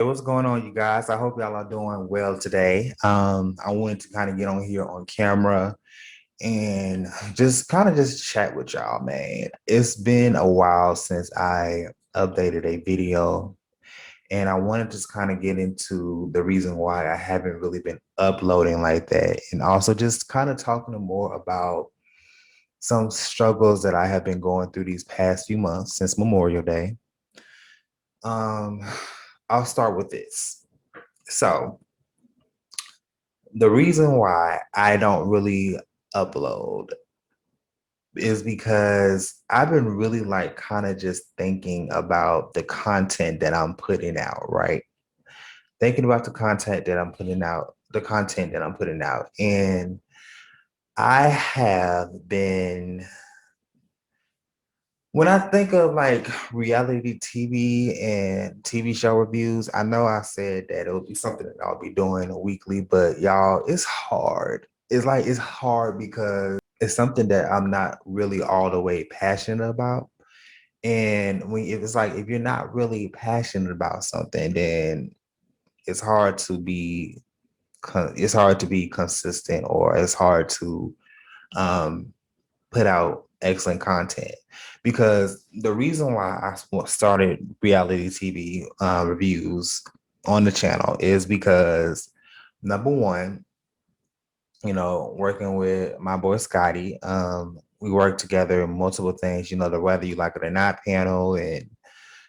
Hey, what's going on, you guys? I hope y'all are doing well today. I wanted to kind of get on here on camera and just kind of just chat with y'all, man. It's been a while since I updated a video, and I wanted to just kind of get into the reason why I haven't really been uploading like that, and also just kind of talking more about some struggles that I have been going through these past few months since Memorial Day. Um, I'll start with this. So, the reason why I don't really upload is because I've been really like kind of just thinking about the content that I'm putting out, right? Thinking about the content that I'm putting out, the content that I'm putting out. And I have been, when I think of like reality TV and TV show reviews, I know I said that it would be something that I'll be doing weekly, but y'all, it's hard. It's hard because it's something that I'm not really all the way passionate about. And when if it's like if you're not really passionate about something, then it's hard to be it's hard to be consistent, or it's hard to um put out excellent content. Because the reason why I started reality TV reviews on the channel is because number one, working with my boy Scotty, we work together in multiple things, the whether you like it or not panel, and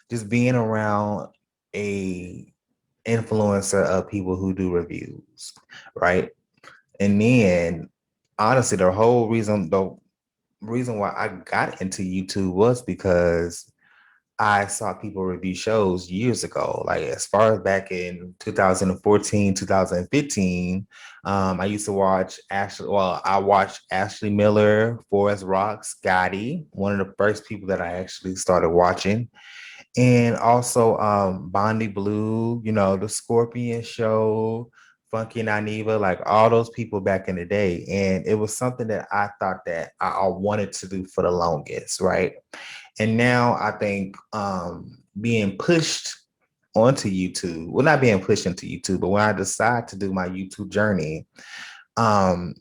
just being around a influencer of people who do reviews, right? And then honestly, the reason why I got into YouTube was because I saw people review shows years ago, like as far as back in 2014, 2015. I used to watch I watched Ashley Miller, Forrest Rock, Scotty, one of the first people that I actually started watching. And also Bondi Blue, the Scorpion Show, Funky Naniva, like all those people back in the day. And it was something that I thought that I wanted to do for the longest, right? And now I think being pushed onto YouTube, well, not being pushed into YouTube, but when I decide to do my YouTube journey, um,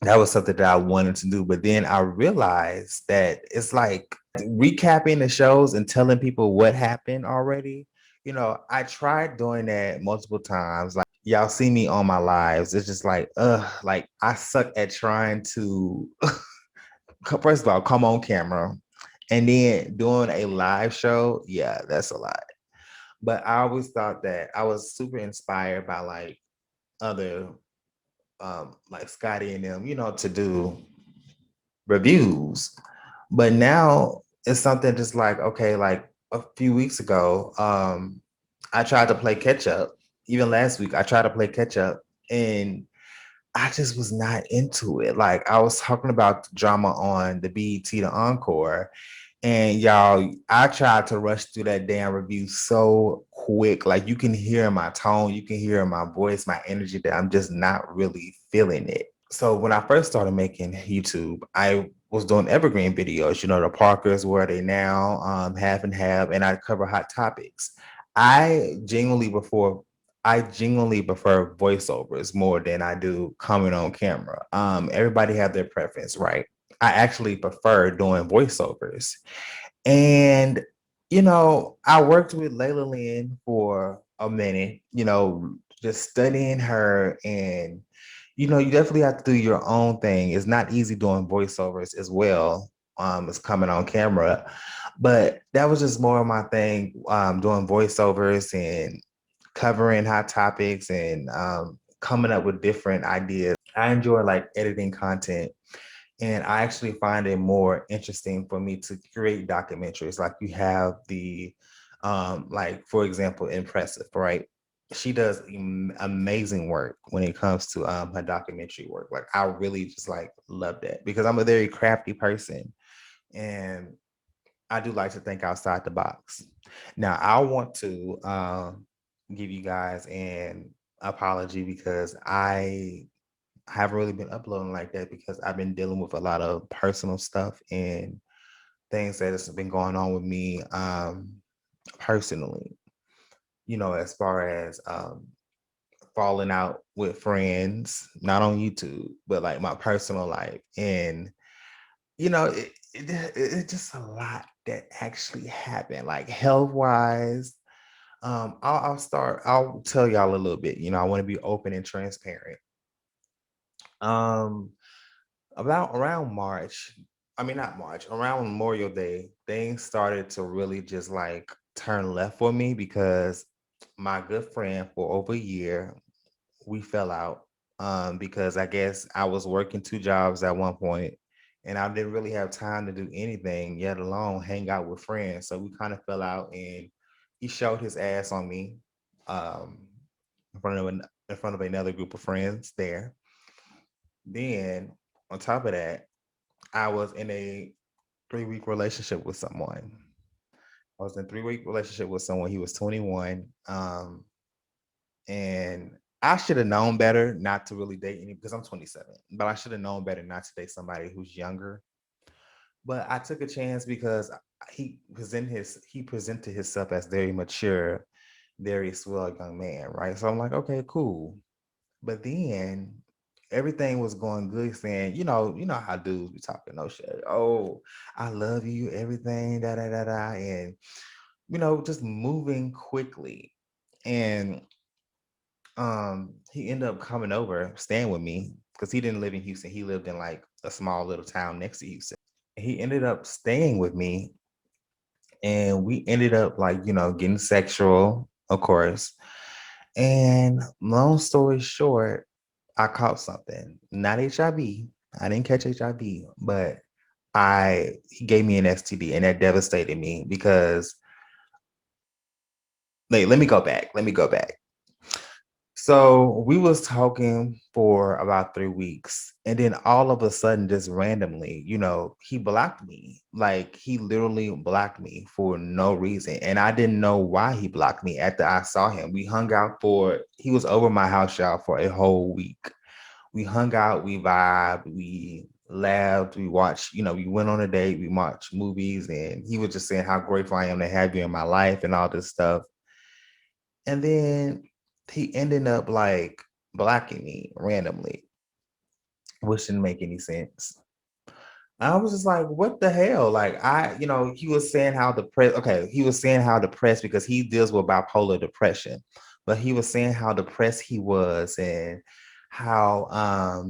that was something that I wanted to do. But then I realized that it's like recapping the shows and telling people what happened already. I tried doing that multiple times. Like y'all see me on my lives. It's just like I suck at trying to first of all come on camera, and then doing a live show. Yeah, that's a lot. But I always thought that I was super inspired by like other like Scotty and them, to do reviews. But now it's something just like, okay, like a few weeks ago, I tried to play catch up. Even last week, I tried to play catch up, and I just was not into it. Like I was talking about the drama on the BET, the Encore, and y'all, I tried to rush through that damn review so quick. Like you can hear in my tone, you can hear in my voice, my energy that I'm just not really feeling it. So when I first started making YouTube, I was doing evergreen videos, the Parkers, where are they now, half and half, and I cover hot topics. I genuinely before I genuinely prefer voiceovers more than I do coming on camera. Everybody have their preference, right? I actually prefer doing voiceovers. And, I worked with Layla Lynn for a minute, just studying her. And, you definitely have to do your own thing. It's not easy doing voiceovers as well as coming on camera. But that was just more of my thing, doing voiceovers and covering hot topics and coming up with different ideas. I enjoy like editing content, and I actually find it more interesting for me to create documentaries. Like you have like for example, Impressive, right? She does amazing work when it comes to her documentary work. Like I really just like love that because I'm a very crafty person, and I do like to think outside the box. Now I want to give you guys an apology because I haven't really been uploading like that because I've been dealing with a lot of personal stuff and things that has been going on with me personally. as far as falling out with friends, not on YouTube, but like my personal life. And it's just a lot that actually happened, like health wise. I'll tell y'all a little bit. I want to be open and transparent. Um, about around March, I mean not March, around Memorial Day, things started to really just like turn left for me because my good friend for over a year, we fell out. Because I guess I was working two jobs at one point and I didn't really have time to do anything, yet alone hang out with friends. So we kind of fell out and he showed his ass on me um in front of another group of friends there. Then on top of that, I was in a 3 week relationship with someone. I was in a 3 week relationship with someone. He was 21. And I should have known better not to really date any because I'm 27, but I should have known better not to date somebody who's younger. But I took a chance because he presented himself as very mature, very swell young man, right? So I'm like, okay, cool. But then everything was going good, saying, you know how dudes be talking no shit. Oh, I love you, everything, da da da da, and just moving quickly. And he ended up coming over, staying with me because he didn't live in Houston. He lived in like a small little town next to Houston. He ended up staying with me and we ended up like, getting sexual, of course. And long story short, I caught something. Not HIV. I didn't catch HIV, but I he gave me an STD and that devastated me because let me go back. Let me go back. So we was talking for about 3 weeks, and then all of a sudden, just randomly, he blocked me. Like he literally blocked me for no reason, and I didn't know why he blocked me. After I saw him, we hung out for. He was over my house, y'all, for a whole week. We hung out, we vibed, we laughed, we watched. We went on a date, we watched movies, and he was just saying how grateful I am to have you in my life and all this stuff. And then he ended up like blocking me randomly, which didn't make any sense. I was just like, what the hell? Like he was saying how depressed, okay, he was saying how depressed because he deals with bipolar depression, but he was saying how depressed he was and how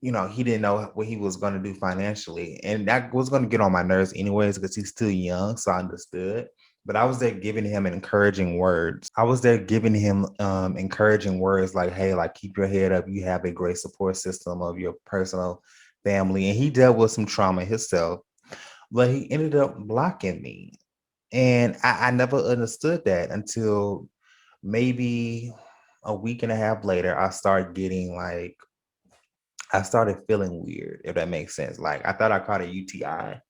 he didn't know what he was going to do financially. And that was going to get on my nerves anyways, because he's still young. So I understood. But I was there giving him encouraging words. I was there giving him encouraging words like, hey, like, keep your head up. You have a great support system of your personal family. And he dealt with some trauma himself, but he ended up blocking me. And I never understood that until maybe a week and a half later, I started feeling weird, if that makes sense. Like I thought I caught a UTI,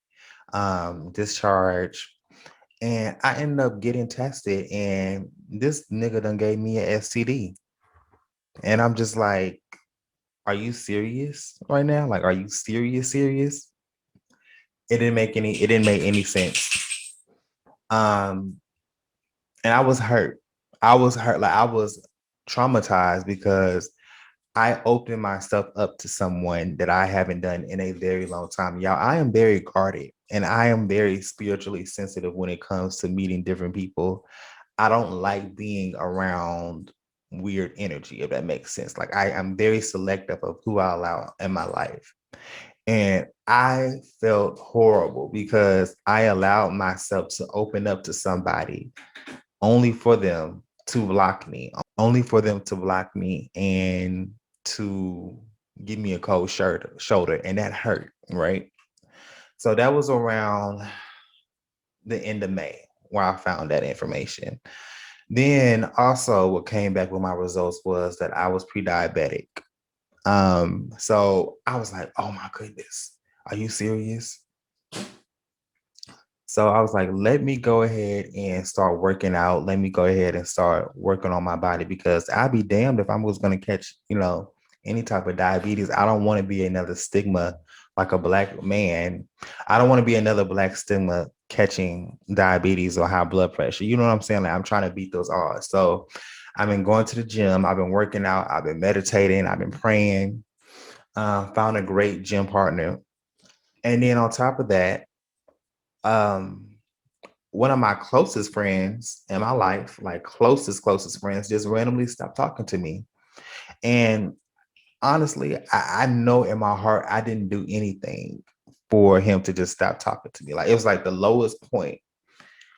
discharge, and I ended up getting tested, and this nigga done gave me a STD. And I'm just like, are you serious right now? Like, are you serious? Serious? It didn't make any sense. Um, and I was hurt. I was hurt. Like I was traumatized because I opened myself up to someone that I haven't done in a very long time. Y'all, I am very guarded and I am very spiritually sensitive when it comes to meeting different people. I don't like being around weird energy, if that makes sense. Like I am very selective of who I allow in my life. And I felt horrible because I allowed myself to open up to somebody only for them to block me, only for them to block me and to give me a cold shoulder, and that hurt, right? So that was around the end of May where I found that information. Then also what came back with my results was that I was pre-diabetic. So I was like, oh my goodness, are you serious? So I was like, let me go ahead and start working out. Let me go ahead and start working on my body because I'd be damned if I was going to catch, any type of diabetes. I don't want to be another stigma like a black man, I don't want to be another black stigma catching diabetes or high blood pressure. You know what I'm saying? Like I'm trying to beat those odds. So I've been going to the gym, I've been working out, I've been meditating, I've been praying, found a great gym partner. And then on top of that, um, one of my closest friends in my life, like closest friends, just randomly stopped talking to me. And honestly, I know in my heart I didn't do anything for him to just stop talking to me. Like it was like the lowest point.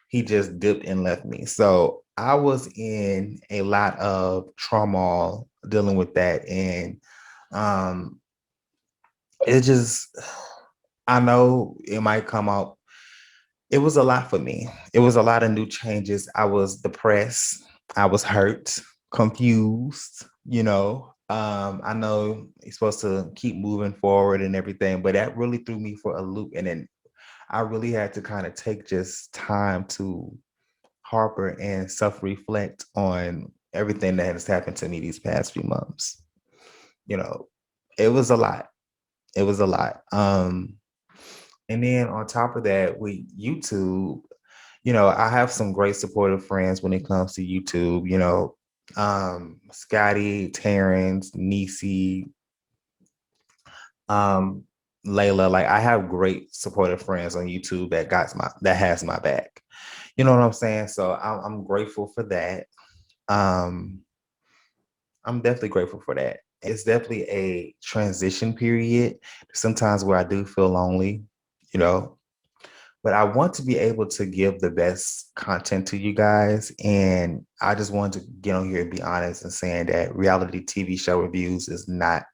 He just dipped and left me. So I was in a lot of trauma dealing with that. And um it just I know it might come out. It was a lot for me. It was a lot of new changes. I was depressed. I was hurt, confused, you know. I know you're supposed to keep moving forward and everything, but that really threw me for a loop. And then I really had to kind of take just time to harbor and self-reflect on everything that has happened to me these past few months. You know, it was a lot. It was a lot. And then on top of that, with YouTube, you know, I have some great supportive friends when it comes to YouTube, you know, Scotty, Terrence, Nisi, um, Layla. Like I have great supportive friends on YouTube that has my back. You know what I'm saying? So I'm grateful for that. Um, I'm definitely grateful for that. It's definitely a transition period. Sometimes where I do feel lonely, you know, but I want to be able to give the best content to you guys. And I just wanted to get on here and be honest and saying that reality TV show reviews is not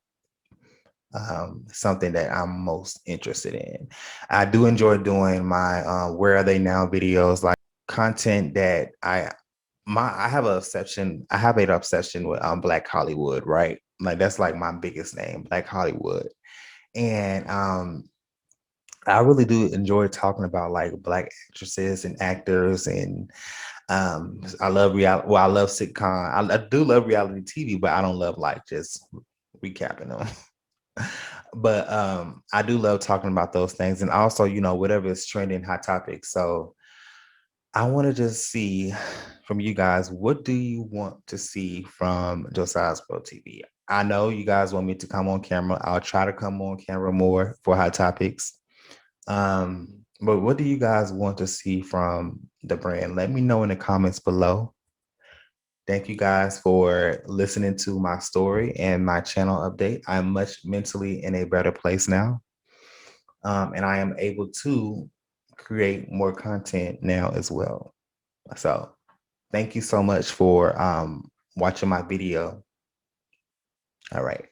something that I'm most interested in. I do enjoy doing my Where Are They Now videos, like content that I have I have an obsession with Black Hollywood, right? Like that's like my biggest name, Black Hollywood. And I really do enjoy talking about like Black actresses and actors, and I love reality. Well, I love sitcom. I do love reality TV, but I don't love like just recapping them. But I do love talking about those things, and also you know whatever is trending, hot topics. So I want to just see from you guys, what do you want to see from Josiah's Pro TV? I know you guys want me to come on camera. I'll try to come on camera more for hot topics. But what do you guys want to see from the brand? Let me know in the comments below. Thank you guys for listening to my story and my channel update. I'm much mentally in a better place now. And I am able to create more content now as well. So thank you so much for watching my video. All right.